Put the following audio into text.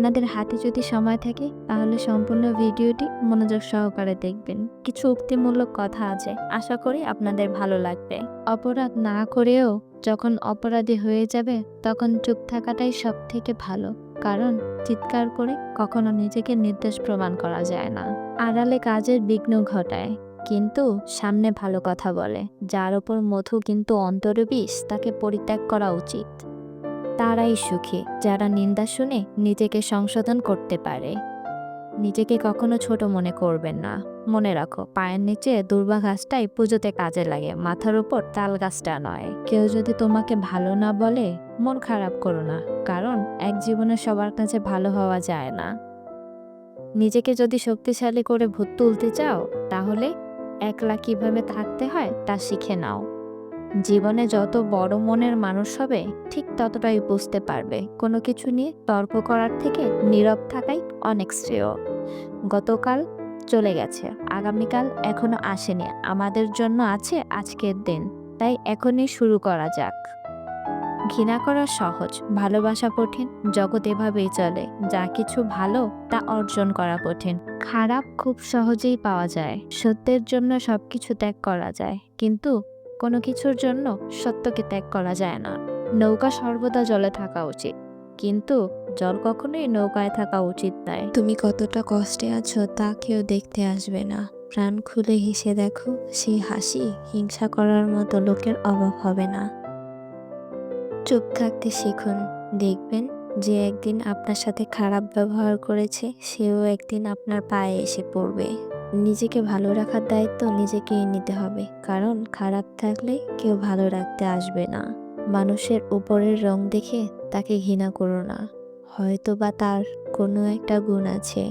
আপনাদের হাতে যদি সময় থাকে তাহলে সম্পূর্ণ ভিডিওটি মনোযোগ সহকারে দেখবেন। কিছু উক্তিমূলক কথা আছে, আশা করি আপনাদের ভালো লাগবে। অপরাধ না করেও যখন অপরাধী হয়ে যাবে তখন চুপ থাকাটাই সব থেকে ভালো, কারণ চিৎকার করে কখনো নিজেকে নির্দোষ প্রমাণ করা যায় না। আড়ালে কাজের বিঘ্ন ঘটায় কিন্তু সামনে ভালো কথা বলে, যার ওপর মধু কিন্তু অন্তরে বিষ, তাকে পরিত্যাগ করা উচিত। তারাই সুখী যারা নিন্দা শুনে নিজেকে সংশোধন করতে পারে। নিজেকে কখনো ছোট মনে করবেন না। মনে রাখো, পায়ের নিচে দূর্বা ঘাসটাই পুজোতে কাজে লাগে, মাথার উপর তাল গাছটা নয়। কেউ যদি তোমাকে ভালো না বলে মন খারাপ করো না, কারণ এক জীবনে সবার কাছে ভালো হওয়া যায় না। নিজেকে যদি শক্তিশালী করে ভূত তুলতে চাও তাহলে একলা কিভাবে থাকতে হয় তা শিখে নাও। জীবনে যত বড় মনের মানুষ হবে ঠিক ততটাই বুঝতে পারবে কোনো কিছু নিয়ে তর্ক করার থেকে নীরব থাকাই অনেক শ্রেয়। গতকাল চলে গেছে, আগামীকাল এখনো আসেনি, আমাদের জন্য আছে আজকের দিন, তাই এখনই শুরু করা যাক। ঘৃণা করা সহজ, ভালোবাসা কঠিন। জগৎ এভাবেই চলে, যা কিছু ভালো তা অর্জন করা কঠিন। খারাপ খুব সহজেই পাওয়া যায়, সত্যের জন্য সবকিছু ত্যাগ করা যায়, কিন্তু কোনো কিছুর জন্য সত্যকে ত্যাগ করা যায় না। নৌকা সর্বদা জলে থাকা উচিত, কিন্তু জল কখনোই নৌকায় থাকা উচিত নয়। তুমি কতটা কষ্টে আছো তা কেউ দেখতে আসবে না। প্রাণ খুলে হেসে দেখো, সেই হাসি হিংসা করার মতো লোকের অভাব হবে না। চুপ থাকতে শিখুন, দেখবেন যে একদিন আপনার সাথে খারাপ ব্যবহার করেছে সেও একদিন আপনার পায়ে এসে পড়বে। নিজেকে ভালো রাখার দায়িত্ব নিজেকেই নিতে হবে, কারণ খারাপ থাকলে কেউ ভালো রাখতে আসবে না। মানুষের উপরের রং দেখে তাকে ঘৃণা করো না, হয়তো বা তার কোনো একটা গুণ আছে